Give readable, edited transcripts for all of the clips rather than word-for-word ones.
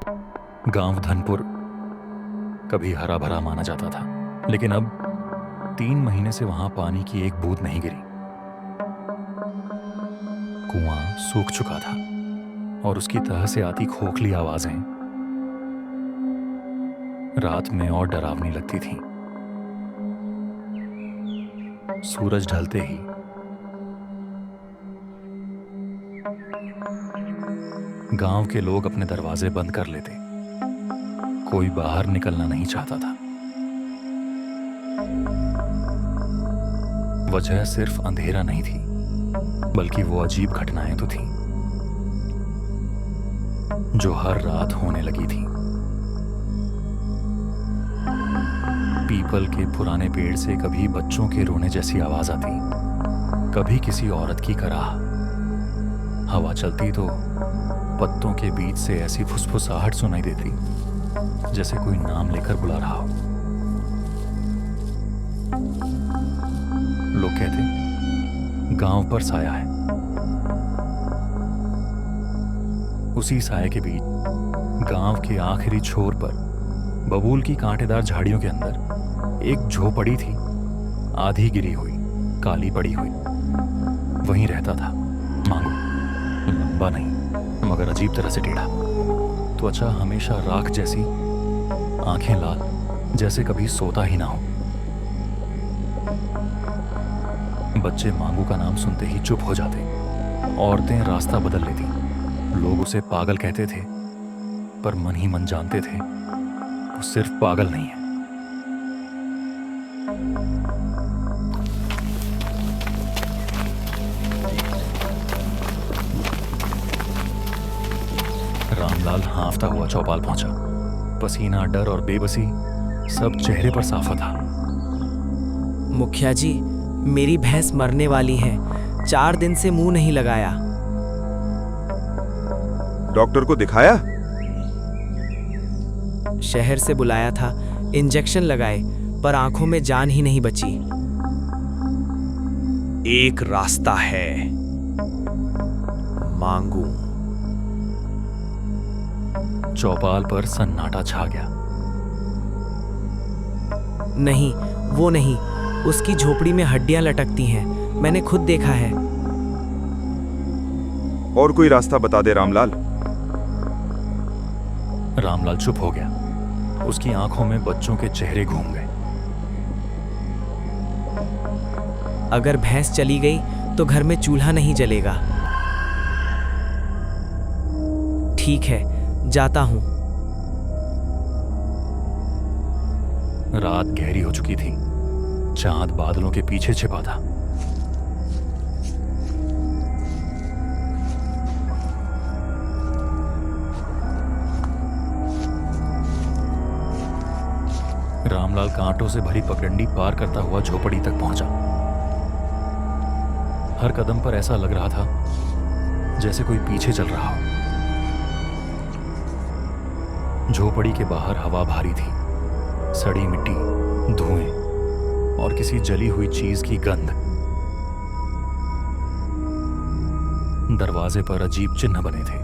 गांव धनपुर कभी हरा भरा माना जाता था, लेकिन अब 3 महीने से वहां पानी की एक बूंद नहीं गिरी। कुआं सूख चुका था और उसकी तह से आती खोखली आवाजें रात में और डरावनी लगती थीं। सूरज ढलते ही गांव के लोग अपने दरवाजे बंद कर लेते। कोई बाहर निकलना नहीं चाहता था। वजह सिर्फ अंधेरा नहीं थी, बल्कि वो अजीब घटनाएं तो थीं जो हर रात होने लगी थी। पीपल के पुराने पेड़ से कभी बच्चों के रोने जैसी आवाज आती, कभी किसी औरत की कराह। हवा चलती तो पत्तों के बीच से ऐसी फुसफुसाहट सुनाई देती जैसे कोई नाम लेकर बुला रहा हो। लोग कहते गांव पर साया है। उसी साये के बीच गांव के आखिरी छोर पर बबूल की कांटेदार झाड़ियों के अंदर एक झोपड़ी थी, आधी गिरी हुई, काली पड़ी हुई। वहीं रहता था मांगू। लंबा नहीं, मगर अजीब तरह से टेढ़ा। त्वचा हमेशा राख जैसी, आंखें लाल, जैसे कभी सोता ही ना हो। बच्चे मांगू का नाम सुनते ही चुप हो जाते। औरतें रास्ता बदल लेती। लोग उसे पागल कहते थे, पर मन ही मन जानते थे वो सिर्फ पागल नहीं है। रामलाल हांफता हुआ चौपाल पहुंचा। पसीना, डर और बेबसी सब चेहरे पर साफा था। मुखिया जी, मेरी भैंस मरने वाली है। 4 दिन से मुंह नहीं लगाया। डॉक्टर को दिखाया? शहर से बुलाया था, इंजेक्शन लगाए, पर आंखों में जान ही नहीं बची। एक रास्ता है, मांगू। चौपाल पर सन्नाटा छा गया। नहीं, वो नहीं। उसकी झोपड़ी में हड्डियां लटकती हैं। मैंने खुद देखा है। और कोई रास्ता बता दे रामलाल। रामलाल चुप हो गया। उसकी आंखों में बच्चों के चेहरे घूम गए। अगर भैंस चली गई तो घर में चूल्हा नहीं जलेगा। ठीक है, जाता हूं। रात गहरी हो चुकी थी। चांद बादलों के पीछे छिपा था। रामलाल कांटों से भरी पगडंडी पार करता हुआ झोपड़ी तक पहुंचा। हर कदम पर ऐसा लग रहा था जैसे कोई पीछे चल रहा हो। झोपड़ी के बाहर हवा भारी थी। सड़ी मिट्टी, धुएं और किसी जली हुई चीज की गंध। दरवाजे पर अजीब चिन्ह बने थे,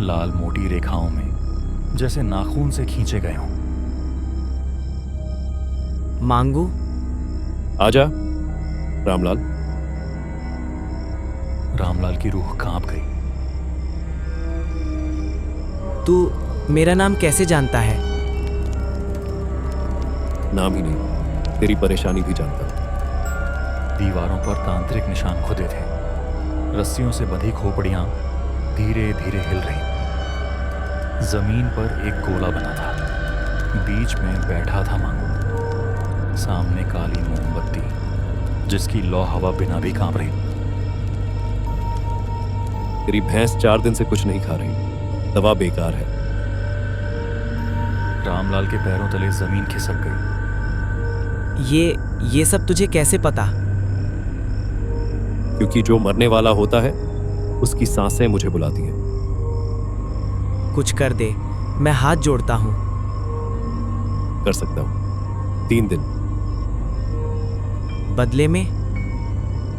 लाल मोटी रेखाओं में, जैसे नाखून से खींचे गए हों। मांगू, आजा रामलाल। रामलाल की रूह कांप गई। तू मेरा नाम कैसे जानता है? नाम ही नहीं, तेरी परेशानी भी जानता हूं। दीवारों पर तांत्रिक निशान खुदे थे। रस्सियों से बंधी खोपड़ियां धीरे धीरे हिल रही। जमीन पर एक गोला बना था। बीच में बैठा था मांगू। सामने काली मोमबत्ती, जिसकी लौ हवा बिना भी कांप रही। तेरी भैंस 4 दिन से कुछ नहीं खा रही। दवा बेकार है। रामलाल के पैरों तले जमीन खिसक गई। ये सब तुझे कैसे पता? क्योंकि जो मरने वाला होता है उसकी सांसें मुझे बुलाती हैं। कुछ कर दे, मैं हाथ जोड़ता हूं। कर सकता हूं। 3 दिन। बदले में?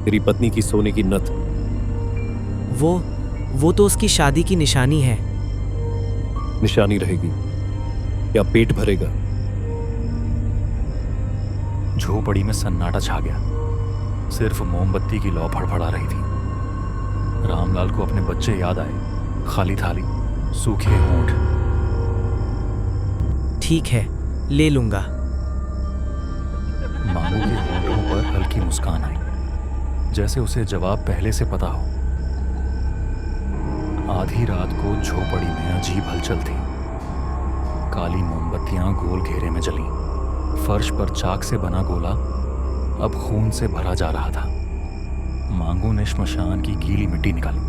तेरी पत्नी की सोने की नथ। वो तो उसकी शादी की निशानी है। निशानी रहेगी? क्या पेट भरेगा? झोपड़ी में सन्नाटा छा गया। सिर्फ मोमबत्ती की लौ फड़फड़ा रही थी। रामलाल को अपने बच्चे याद आए। खाली थाली, सूखे होंठ। ठीक है, ले लूंगा। मांगू के होंठों पर हल्की मुस्कान आई, जैसे उसे जवाब पहले से पता हो। आधी रात को झोपड़ी में अजीब हलचल थी। काली मोमबत्तियां गोल घेरे में जली। फर्श पर चाक से बना गोला अब खून से भरा जा रहा था। मांगू ने श्मशान की गीली मिट्टी निकाली,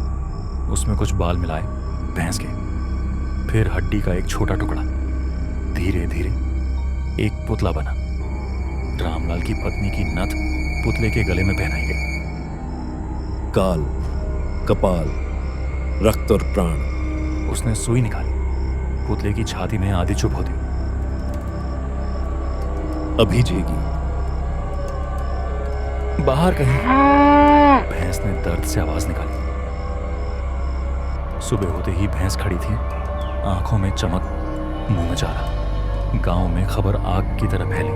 उसमें कुछ बाल मिलाए भैंस के, फिर हड्डी का एक छोटा टुकड़ा। धीरे धीरे एक पुतला बना। रामलाल की पत्नी की नथ पुतले के गले में पहनाई गई। काल, कपाल, रक्त और प्राण। उसने सुई निकाली, पुतले की छाती में आधी चुभ होती। अभी जेगी। बाहर कहीं। भैंस ने दर्द से आवाज निकाली। सुबह होते ही भैंस खड़ी थी, आंखों में चमक, मुंह में चारा। गांव में खबर आग की तरह फैली।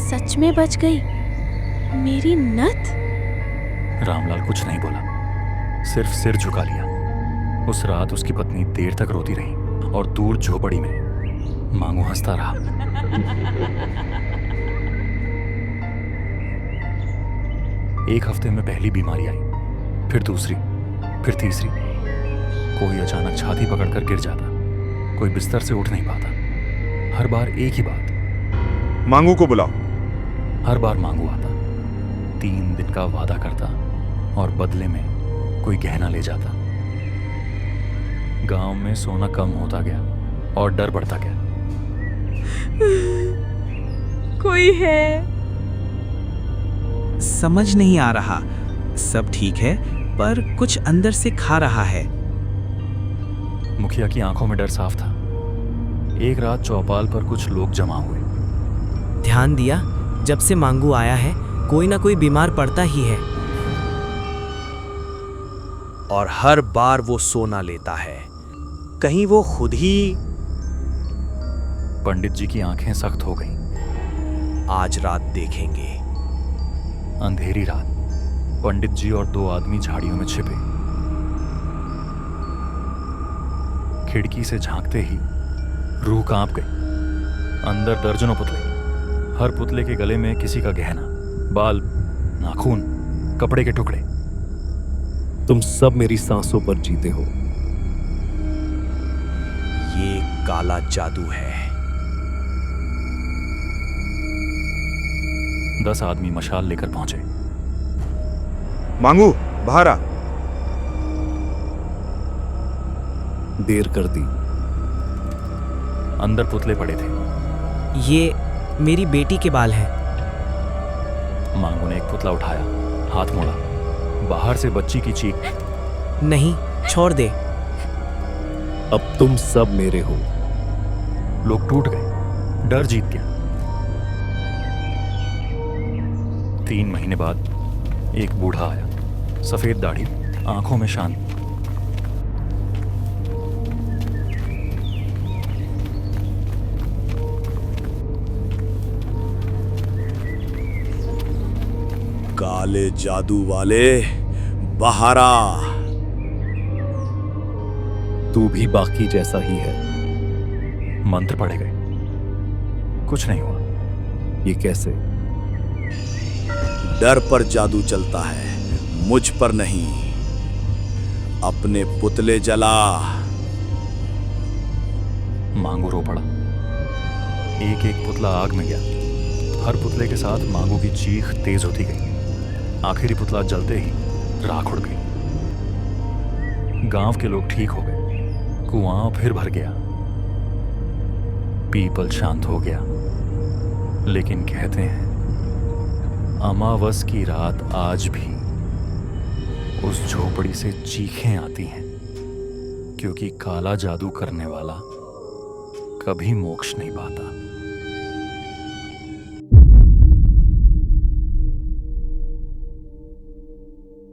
सच में बच गई मेरी नथ? रामलाल कुछ नहीं बोला, सिर्फ सिर झुका लिया। उस रात उसकी पत्नी देर तक रोती रही और दूर झोपड़ी में मांगू हंसता रहा। एक हफ्ते में पहली बीमारी आई, फिर दूसरी, फिर तीसरी। कोई अचानक छाती पकड़कर गिर जाता, कोई बिस्तर से उठ नहीं पाता। हर बार एक ही बात, मांगू को बुलाओ। हर बार मांगू आता, 3 दिन का वादा करता और बदले में कोई गहना ले जाता। गांव में सोना कम होता गया और डर बढ़ता गया। कोई है? समझ नहीं आ रहा। सब ठीक है, पर कुछ अंदर से खा रहा है। मुखिया की आंखों में डर साफ था। एक रात चौपाल पर कुछ लोग जमा हुए। ध्यान दिया, जब से मांगू आया है कोई ना कोई बीमार पड़ता ही है। और हर बार वो सोना लेता है। कहीं वो खुद ही। पंडित जी की आंखें सख्त हो गईं। आज रात देखेंगे। अंधेरी रात। पंडित जी और 2 आदमी झाड़ियों में छिपे। खिड़की से झांकते ही रूह कांप गई। अंदर दर्जनों पुतले, हर पुतले के गले में किसी का गहना, बाल, नाखून, कपड़े के टुकड़े। तुम सब मेरी सांसों पर जीते हो। ये काला जादू है। 10 आदमी मशाल लेकर पहुंचे। मांगू बाहर आ। देर कर दी। अंदर पुतले पड़े थे। ये मेरी बेटी के बाल हैं। मांगू ने एक पुतला उठाया, हाथ मोड़ा। बाहर से बच्ची की चीख। नहीं, छोड़ दे। अब तुम सब मेरे हो। लोग टूट गए, डर जीत गया। 3 महीने बाद एक बूढ़ा आया, सफेद दाढ़ी, आंखों में शांति। काले जादू वाले, बाहर आ। तू भी बाकी जैसा ही है। मंत्र पढ़े गए, कुछ नहीं हुआ। ये कैसे? डर पर जादू चलता है, मुझ पर नहीं। अपने पुतले जला। मांगू रो पड़ा। एक एक पुतला आग में गया। हर पुतले के साथ मांगू की चीख तेज होती गई। आखिरी पुतला जलते ही राख उड़ गई। गांव के लोग ठीक हो गए। कुआं फिर भर गया। पीपल शांत हो गया। लेकिन कहते हैं अमावस की रात आज भी उस झोपड़ी से चीखें आती हैं, क्योंकि काला जादू करने वाला कभी मोक्ष नहीं पाता।